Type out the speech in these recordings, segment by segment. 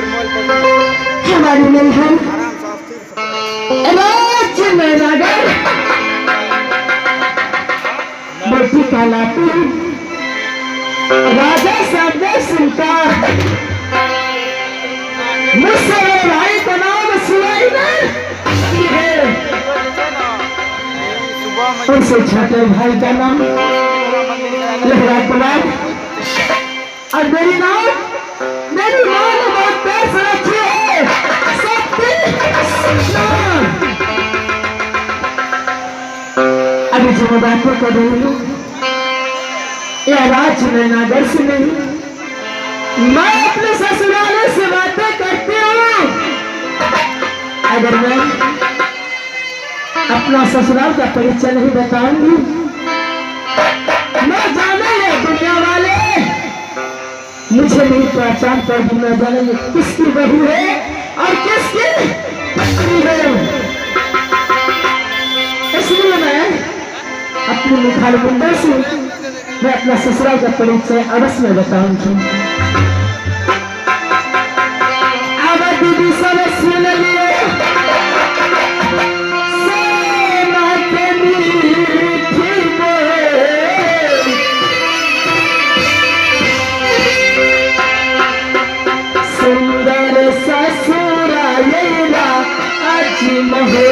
हमारी मिलहन राज्य में नगर बल्कि कहलाती राजा सामने सुनता मुझसे भाई का नाम सुनाई है उनसे छोटे भाई का नाम लहरा कुमार और मेरी माँ ने बहुत पैर से रखी है अभी जो मैं बातों कर रही हूँ यह राज नगर से नहीं मैं अपने ससुराले से बातें करती हूँ। अगर मैं अपना ससुराल का परिचय नहीं बताऊंगी मैं जानेंगे दुनिया वाले मुझे नहीं पहचान पाएगी मैं जानेंगे किसकी बहू है और किसकी पत्नी है। इसलिए मैं अपनी मुखार मुंडा से मैं अपना ससुराल का परिचय अवश्य में बताऊंगी। अब दीदी सब सुन लिए सुंदर ससुरालेरा आज महो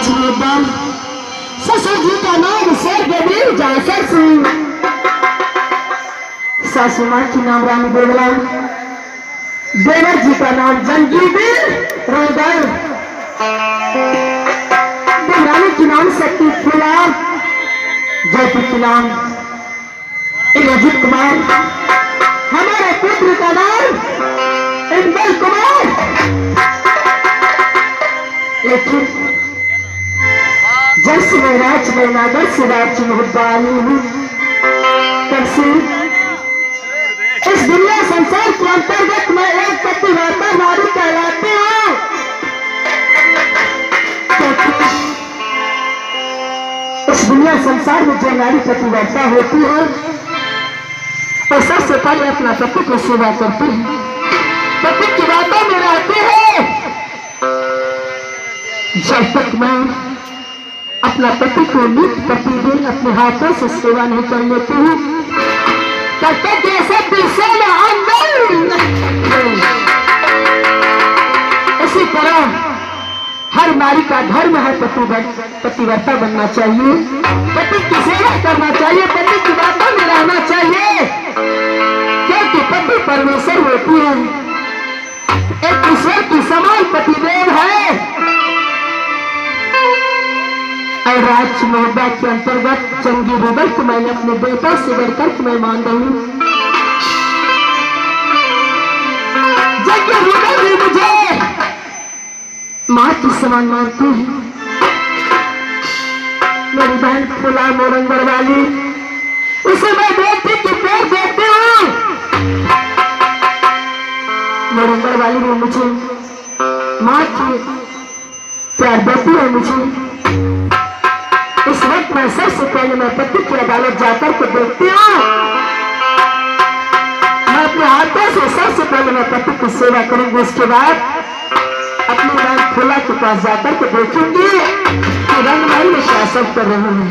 राजनेता ससुर जी का नाम स्वर्गवीर जासर सिंह, सासू माँ की नाम रानी बेगला, देवर जी का नाम जंगीवीर रोदर, देवरानी की नाम शक्ति फुला, जयपुर की नाम इंद्रजीत कुमार, हमारे पुत्र का नाम इंदल कुमार। लेकिन जब से मैं राज में नागर से राज्य में वाली हूँ, तब से इस दुनिया संसार के अंतर्गत मैं एक पतिव्रता नारी कहलाती हूँ। इस दुनिया संसार में जो नारी पतिव्रता होती है वो सबसे पहले अपना पति को सेवा करती है, पति की बातों में रहती है। जब तक मैं अपना पति को नित्य प्रतिदिन अपने हाथों से सेवा नहीं कर लेती हूँ, तब तक ये सब इसी तरह हर नारी का धर्म है पतिव्रता बनना चाहिए, पति की सेवा करना चाहिए, पति की बातों में रहना चाहिए, क्योंकि पति परमेश्वर होती है, एक ईश्वर की समान पतिदेव है। और राज मोहब्बा के अंतर्गत चंगी रुदल को मैंने अपने बेटा से बढ़कर मैं मान रही हूँ। चंगी रुदल भी मुझे माँ की समान मानती है। मेरी बहन फुला मोरंगर वाली, उसे मैं बेटी की प्यार देती हूँ। मोरंगर वाली ने मुझे माँ की प्यार देती है। मुझे इस वक्त मैं सबसे पहले मैं पति की अदालत जाकर के देखती हूँ, मैं अपने हाथों से सबसे पहले मैं पति की सेवा करूंगी, उसके बाद अपनी बहन फुला के पास जाकर के देखूंगी कि रंगमहल में क्या सब कर रहे हैं।